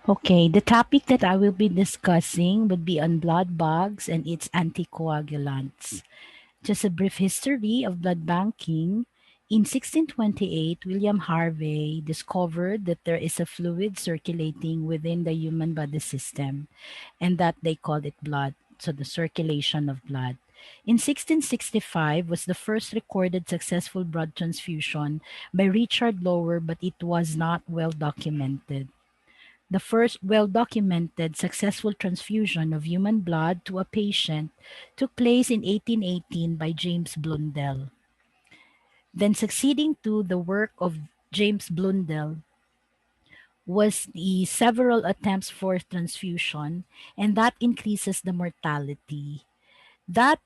Okay, the topic that I will be discussing would be on blood bags and its anticoagulants. Just a brief history of blood banking. In 1628, William Harvey discovered that there is a fluid circulating within the human body system and that they called it blood, so the circulation of blood. In 1665 was the first recorded successful blood transfusion by Richard Lower, but it was not well documented. The first well documented successful transfusion of human blood to a patient took place in 1818 by James Blundell. Then, succeeding to the work of James Blundell was the several attempts for transfusion, and that increases the mortality. That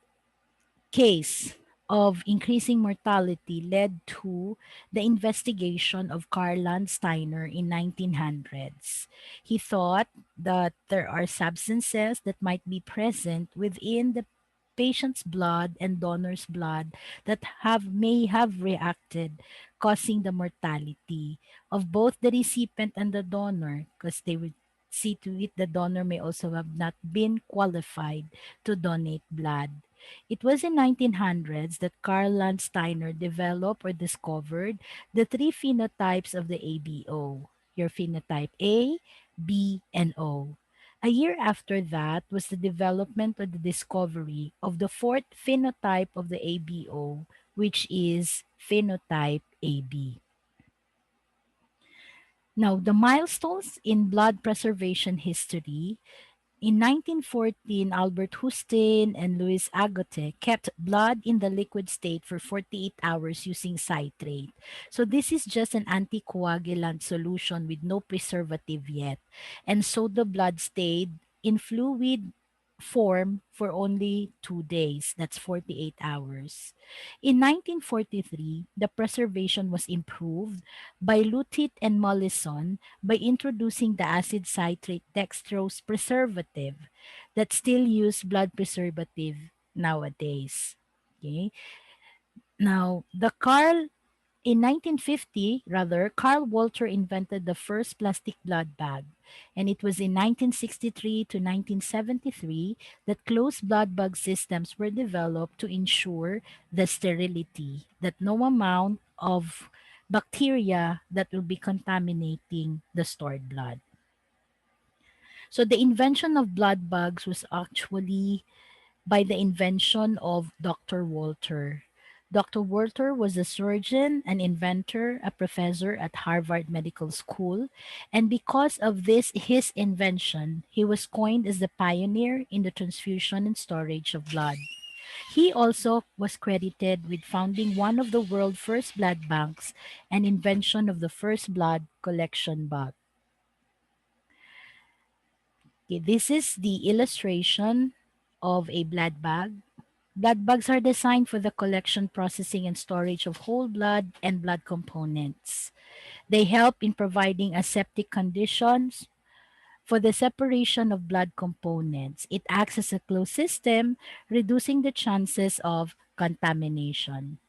case of increasing mortality led to the investigation of Karl Landsteiner in 1900s. He thought that there are substances that might be present within the patient's blood and donor's blood that have may have reacted, causing the mortality of both the recipient and the donor, because they would see to it the donor may also have not been qualified to donate blood. It was in 1900s that Karl Landsteiner developed or discovered the three phenotypes of the ABO, your phenotype A, B, and O. A year after that was the development or the discovery of the fourth phenotype of the ABO, which is phenotype AB. Now, the milestones in blood preservation history. In 1914, Albert Houston and Louis Agote kept blood in the liquid state for 48 hours using citrate. So this is just an anticoagulant solution with no preservative yet. And so the blood stayed in fluid form for only 2 days. That's 48 hours. In 1943, the preservation was improved by Lutit and Mollison by introducing the acid citrate dextrose preservative that still use blood preservative nowadays. Okay. Now, the Carl in 1950, rather, Carl Walter invented the first plastic blood bag, and it was in 1963 to 1973 that closed blood bag systems were developed to ensure the sterility, that no amount of bacteria that will be contaminating the stored blood. So the invention of blood bags was actually by the invention of Dr. Walter. Dr. Walter was a surgeon, an inventor, a professor at Harvard Medical School, and because of this his invention, he was coined as the pioneer in the transfusion and storage of blood. He also was credited with founding one of the world's first blood banks and invention of the first blood collection bag. Okay, this is the illustration of a blood bag. Blood bags are designed for the collection, processing, and storage of whole blood and blood components. They help in providing aseptic conditions for the separation of blood components. It acts as a closed system, reducing the chances of contamination.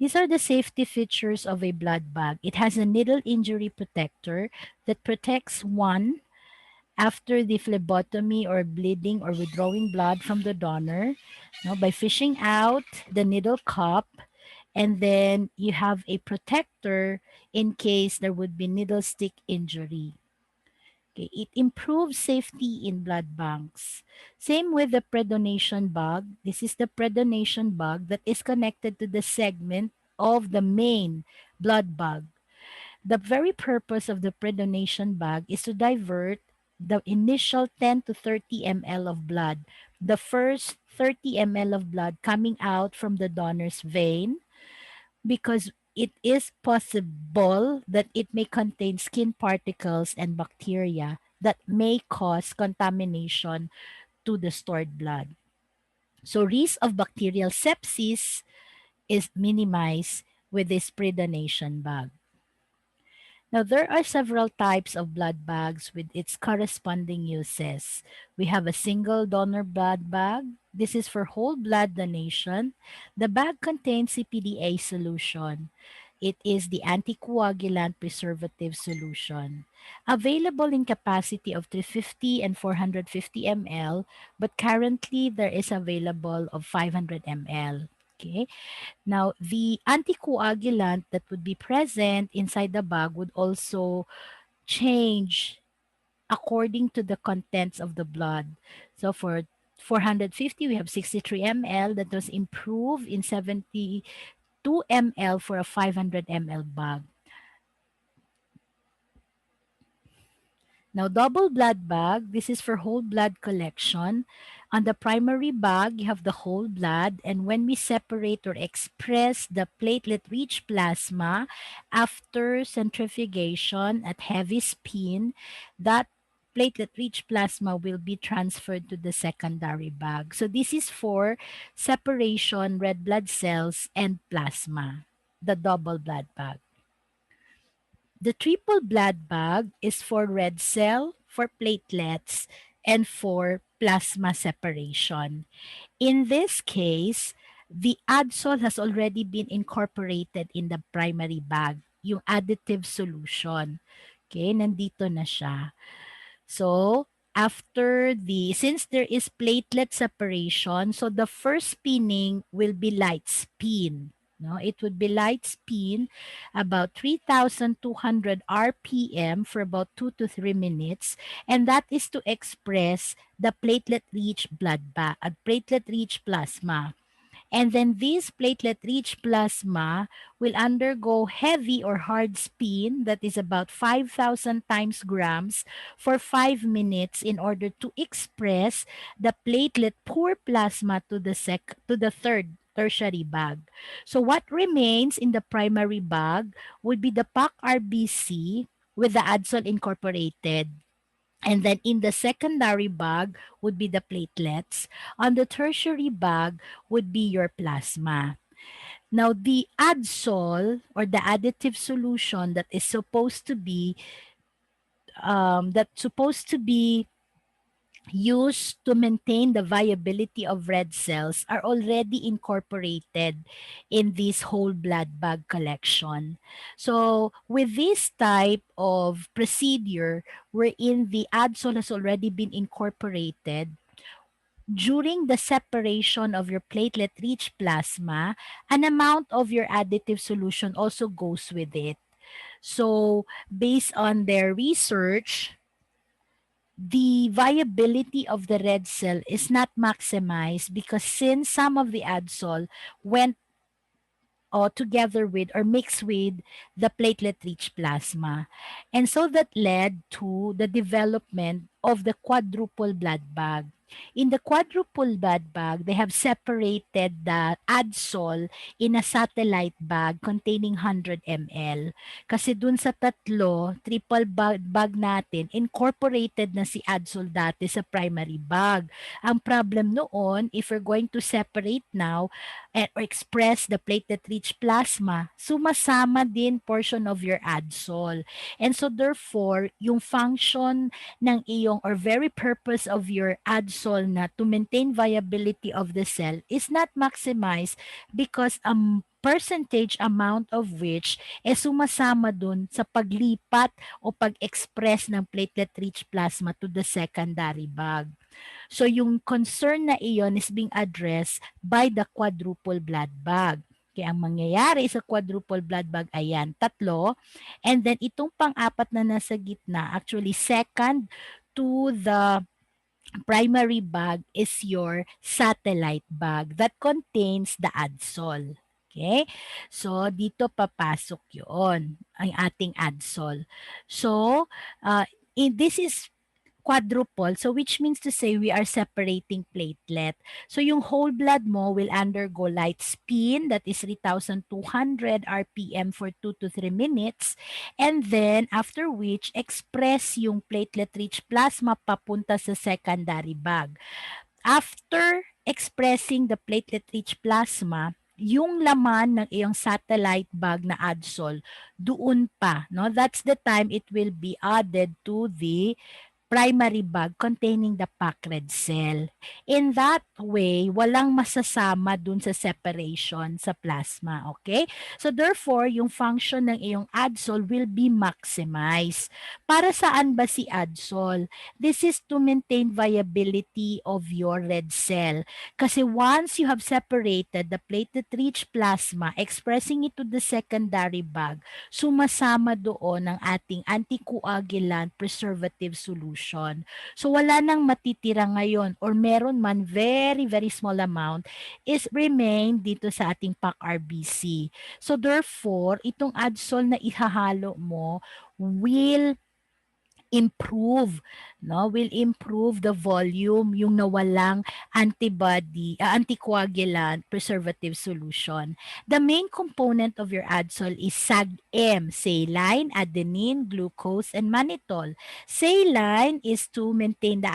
These are the safety features of a blood bag. It has a needle injury protector that protects one after the phlebotomy or bleeding or withdrawing blood from the donor, by fishing out the needle cup, and then you have a protector in case there would be needle stick injury. Okay, it improves safety in blood banks. Same with the predonation bag. This is the predonation bag that is connected to the segment of the main blood bag. The very purpose of the predonation bag is to divert the initial 10 to 30 ml of blood, the first 30 ml of blood coming out from the donor's vein, because it is possible that it may contain skin particles and bacteria that may cause contamination to the stored blood. So risk of bacterial sepsis is minimized with this predonation bag. Now, there are several types of blood bags with its corresponding uses. We have a single donor blood bag. This is for whole blood donation. The bag contains CPDA solution. It is the anticoagulant preservative solution. Available in capacity of 350 and 450 ml, but currently there is available of 500 ml. Okay. Now, the anticoagulant that would be present inside the bag would also change according to the contents of the blood. So for 450, we have 63 ml that was improved in 72 ml for a 500 ml bag. Now, double blood bag, this is for whole blood collection. On the primary bag, you have the whole blood. And when we separate or express the platelet-rich plasma after centrifugation at heavy spin, that platelet-rich plasma will be transferred to the secondary bag. So this is for separation red blood cells and plasma, the double blood bag. The triple blood bag is for red cell, for platelets, and for plasma separation. In this case, the adsol has already been incorporated in the primary bag, yung additive solution. Okay, nandito na siya. So, since there is platelet separation, so the first spinning will be light spin. No, it would be light spin about 3,200 RPM for about 2 to 3 minutes. And that is to express the platelet-rich platelet-rich plasma. And then this platelet-rich plasma will undergo heavy or hard spin that is about 5,000 times grams for 5 minutes in order to express the platelet-poor plasma to the third tertiary bag. So what remains in the primary bag would be the PAC RBC with the adsol incorporated. And then in the secondary bag would be the platelets. On the tertiary bag would be your plasma. Now, the adsol or the additive solution that's supposed to be used to maintain the viability of red cells are already incorporated in this whole blood bag collection. So with this type of procedure wherein the adsol has already been incorporated, during the separation of your platelet-rich plasma, an amount of your additive solution also goes with it. So based on their research, the viability of the red cell is not maximized because since some of the adsol went together with or mixed with the platelet-rich plasma. And so that led to the development of the quadruple blood bag. In the quadruple blood bag, they have separated the adsol in a satellite bag containing 100 ml. Kasi dun sa tatlo, triple bag natin, incorporated na si adsol dati sa primary bag. Ang problem noon, if we're going to separate now, or express the platelet-rich plasma, sumasama din portion of your adsol. And so therefore, yung function ng iyong or very purpose of your adsol na to maintain viability of the cell is not maximized because percentage amount of which sumasama dun sa paglipat o pag-express ng platelet-rich plasma to the secondary bag. So yung concern na iyon is being addressed by the quadruple blood bag. Kaya ang mangyayari sa quadruple blood bag ay yan, tatlo. And then itong pang-apat na nasa gitna, actually second to the primary bag is your satellite bag that contains the adsol. Okay? So, dito papasok yon ang ating adsol. So, this is quadruple. So which means to say we are separating platelet. So yung whole blood mo will undergo light spin, that is 3,200 RPM for 2 to 3 minutes. And then after which, express yung platelet-rich plasma papunta sa secondary bag. After expressing the platelet-rich plasma, yung laman ng iyong satellite bag na adsol, doon pa, no? That's the time it will be added to the primary bag containing the packed red cell. In that way, walang masasama dun sa separation sa plasma, okay? So therefore, yung function ng iyong adsol will be maximized. Para saan ba si adsol? This is to maintain viability of your red cell. Kasi once you have separated the platelet-rich plasma, expressing it to the secondary bag, sumasama doon ang ating anticoagulant preservative solution. So wala nang matitira ngayon or meron man very, very small amount is remain dito sa ating PAC-RBC. So therefore, itong adsol na ihahalo mo will improve, no? Will improve the volume, yung nawalang anticoagulant preservative solution. The main component of your adsol is SAG-M, saline, adenine, glucose, and mannitol. Saline is to maintain the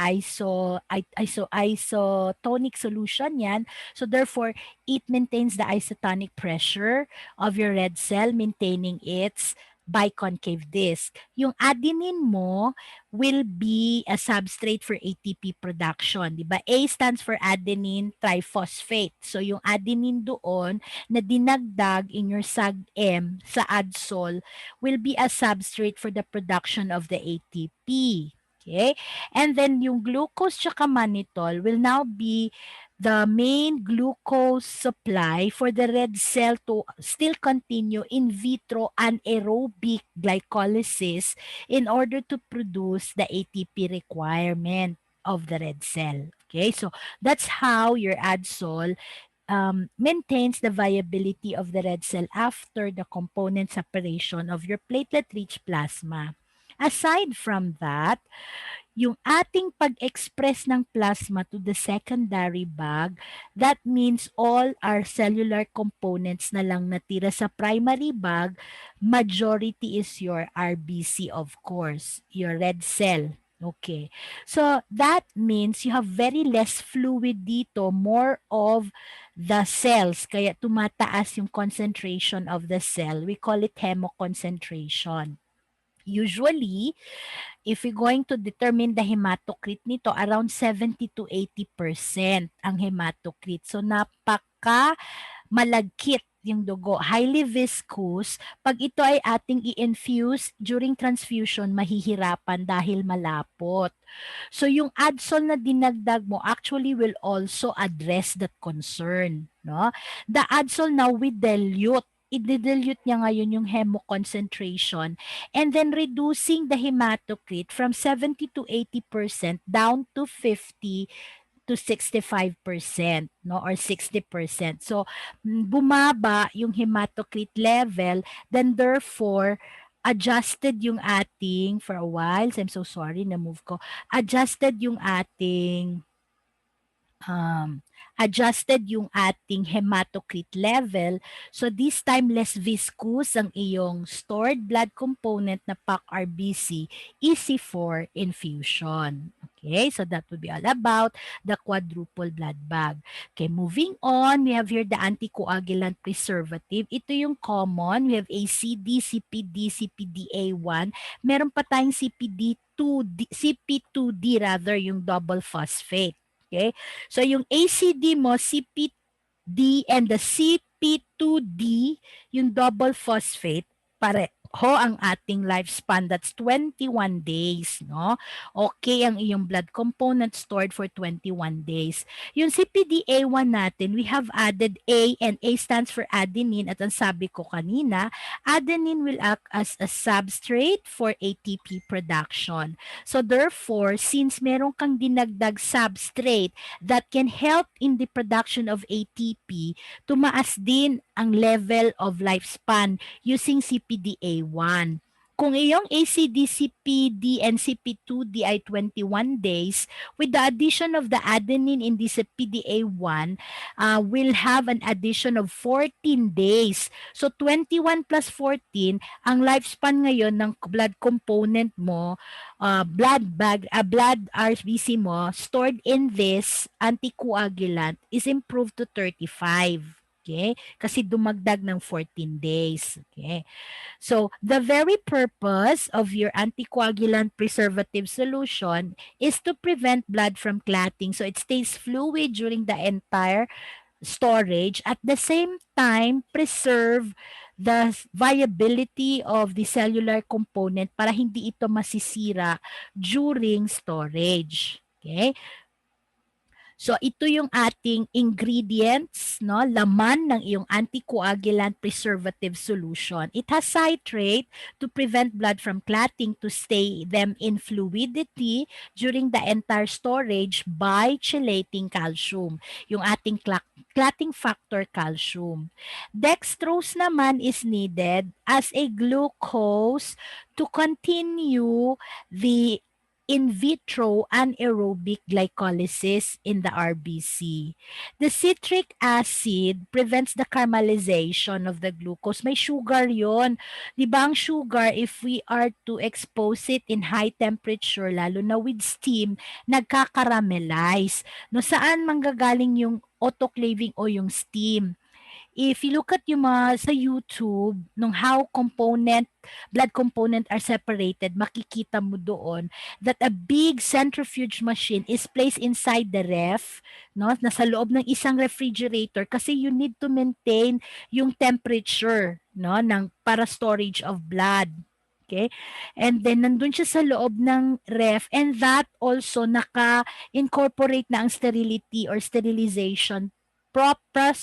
isotonic solution yan. So therefore, it maintains the isotonic pressure of your red cell, maintaining its biconcave disc. Yung adenine mo will be a substrate for ATP production. Diba? A stands for adenine triphosphate. So yung adenine doon na dinagdag in your SAG-M sa adsol will be a substrate for the production of the ATP. Okay? And then yung glucose tsaka mannitol will now be the main glucose supply for the red cell to still continue in vitro anaerobic glycolysis in order to produce the ATP requirement of the red cell. Okay, so that's how your adsol maintains the viability of the red cell after the component separation of your platelet-rich plasma. Aside from that, yung ating pag-express ng plasma to the secondary bag, that means all our cellular components na lang natira sa primary bag, majority is your RBC, of course, your red cell. Okay. So that means you have very less fluid dito, more of the cells. Kaya tumataas yung concentration of the cell. We call it hemoconcentration. Usually, if we're going to determine the hematocrit nito, around 70 to 80% ang hematocrit. So napaka malagkit yung dugo, highly viscous. Pag ito ay ating i-infuse during transfusion, mahihirapan dahil malapot. So yung adsol na dinagdag mo actually will also address that concern. No? The adsol now with dilute, i-dilute niya ngayon yung hemoconcentration and then reducing the hematocrit from 70 to 80% down to 50 to 65%, no, or 60%. So bumaba yung hematocrit level, then therefore adjusted yung ating for a while, I'm so sorry na move ko. Adjusted yung ating hematocrit level. So this time, less viscous ang iyong stored blood component na PAC-RBC, easy for infusion. Okay, so that would be all about the quadruple blood bag. Okay, moving on, we have here the anticoagulant preservative. Ito yung common. We have ACD, CPD, CPDA1. Meron pa tayong CP2D rather, yung double phosphate. Okay? So yung ACD mo, CPD and the CP2D, yung double phosphate, pareho ang ating lifespan. That's 21 days, no? Okay ang iyong blood component stored for 21 days. Yung CPDA1 natin, we have added A, and A stands for adenine. At ang sabi ko kanina, adenine will act as a substrate for ATP production. So therefore, since meron kang dinagdag substrate that can help in the production of ATP, tumaas din ang level of lifespan using CPDA1. Kung iyong ACD, CPD, and CP2D ay 21 days, with the addition of the adenine in the CPDA1, will have an addition of 14 days. So 21 plus 14, ang lifespan ngayon ng blood component mo, blood RBC mo, stored in this anticoagulant is improved to 35. Okay? Kasi dumagdag ng 14 days. Okay? So, the very purpose of your anticoagulant preservative solution is to prevent blood from clotting. So, it stays fluid during the entire storage. At the same time, preserve the viability of the cellular component para hindi ito masisira during storage. Okay? So ito yung ating ingredients, no, laman ng iyong anticoagulant preservative solution. It has citrate to prevent blood from clotting, to stay them in fluidity during the entire storage by chelating calcium, yung ating clotting factor calcium. Dextrose naman is needed as a glucose to continue the in vitro anaerobic glycolysis in the RBC. The citric acid prevents the caramelization of the glucose. May sugar yon. Di ba ang sugar, if we are to expose it in high temperature, lalo na with steam, nagkakaramelize. No, saan manggagaling yung autoclaving o yung steam? If you look at yung mga sa YouTube, nung how blood component are separated, makikita mo doon that a big centrifuge machine is placed inside the ref, no? Nasa loob ng isang refrigerator kasi you need to maintain yung temperature, no, ng para storage of blood. Okay? And then nandun siya sa loob ng ref, and that also naka-incorporate na ang sterility or sterilization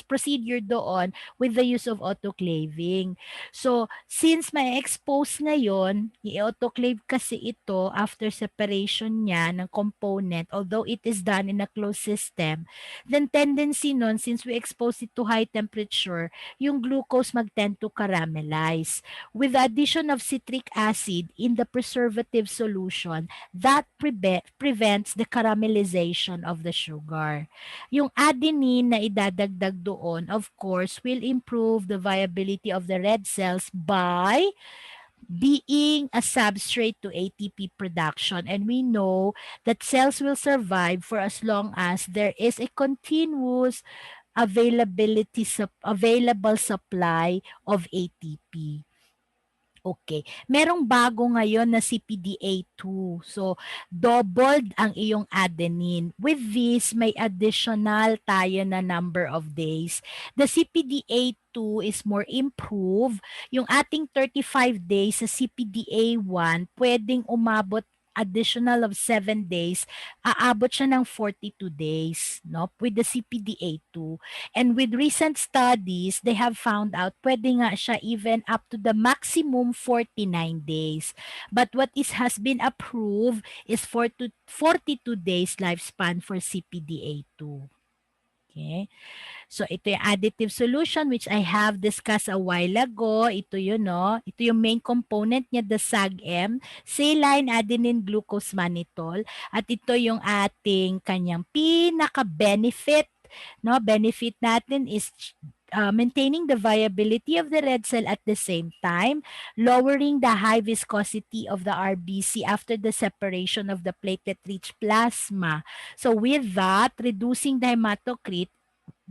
procedure doon with the use of autoclaving. So, since may expose ngayon, i-autoclave kasi ito after separation niya ng component, although it is done in a closed system, then tendency nun, since we expose it to high temperature, yung glucose mag-tend to caramelize. With the addition of citric acid in the preservative solution, that prevents the caramelization of the sugar. Yung adenine na idadagdag doon, of course, will improve the viability of the red cells by being a substrate to ATP production. And we know that cells will survive for as long as there is a continuous available supply of ATP. Okay. Merong bago ngayon na CPDA2. So, doubled ang iyong adenine. With this, may additional tayo na number of days. The CPDA2 is more improved. Yung ating 35 days sa CPDA1, pwedeng umabot additional of 7 days, aabot siya ng 42 days, no, with the CPDA2. And with recent studies, they have found out pwede nga siya even up to the maximum 49 days. But what has been approved is 42 days lifespan for CPDA2. Okay. So, ito yung additive solution which I have discussed a while ago. Ito yun, no? Ito yung main component niya, the SAGM, saline adenine glucose mannitol. At ito yung ating kanyang pinaka-benefit. No? Benefit natin is maintaining the viability of the red cell at the same time, lowering the high viscosity of the RBC after the separation of the platelet-rich plasma. So with that, reducing the hematocrit,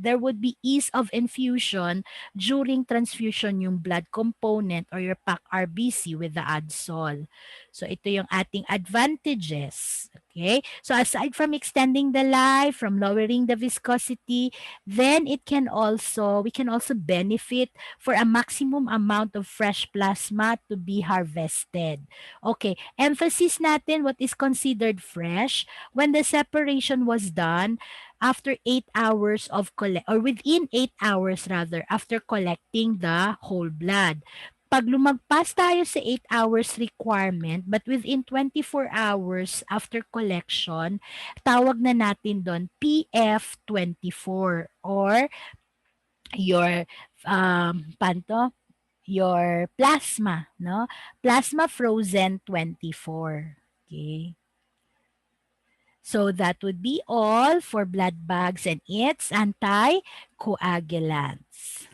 there would be ease of infusion during transfusion yung blood component or your packed RBC with the adsol. So ito yung ating advantages. Okay? So aside from extending the life, from lowering the viscosity, then we can also benefit for a maximum amount of fresh plasma to be harvested. Okay, emphasis natin what is considered fresh when the separation was done after 8 hours or within 8 hours rather after collecting the whole blood. Pag lumagpas tayo sa 8 hours requirement but within 24 hours after collection, tawag na natin doon PF24 or your your plasma, no? Plasma frozen 24. Okay. So that would be all for blood bags and its anticoagulants.